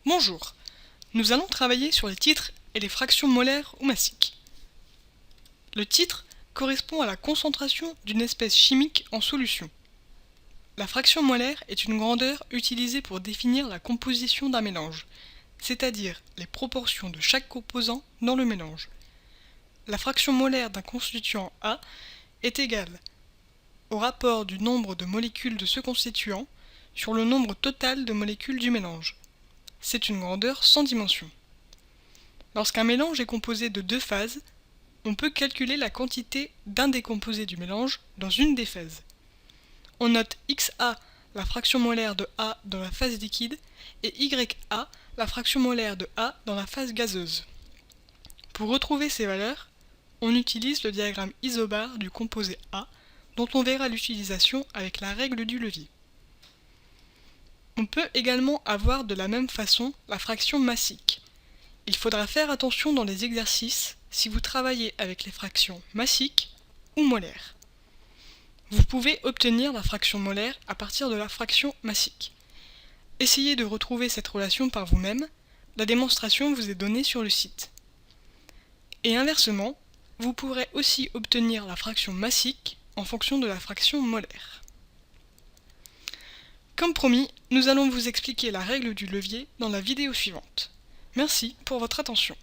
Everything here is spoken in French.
Bonjour, nous allons travailler sur les titres et les fractions molaires ou massiques. Le titre correspond à la concentration d'une espèce chimique en solution. La fraction molaire est une grandeur utilisée pour définir la composition d'un mélange, c'est-à-dire les proportions de chaque composant dans le mélange. La fraction molaire d'un constituant A est égale au rapport du nombre de molécules de ce constituant sur le nombre total de molécules du mélange. C'est une grandeur sans dimension. Lorsqu'un mélange est composé de deux phases, on peut calculer la quantité d'un des composés du mélange dans une des phases. On note XA, la fraction molaire de A dans la phase liquide, et YA, la fraction molaire de A dans la phase gazeuse. Pour retrouver ces valeurs, on utilise le diagramme isobar du composé A, dont on verra l'utilisation avec la règle du levier. On peut également avoir de la même façon la fraction massique. Il faudra faire attention dans les exercices si vous travaillez avec les fractions massiques ou molaires. Vous pouvez obtenir la fraction molaire à partir de la fraction massique. Essayez de retrouver cette relation par vous-même, la démonstration vous est donnée sur le site. Et inversement, vous pourrez aussi obtenir la fraction massique en fonction de la fraction molaire. Comme promis, nous allons vous expliquer la règle du levier dans la vidéo suivante. Merci pour votre attention.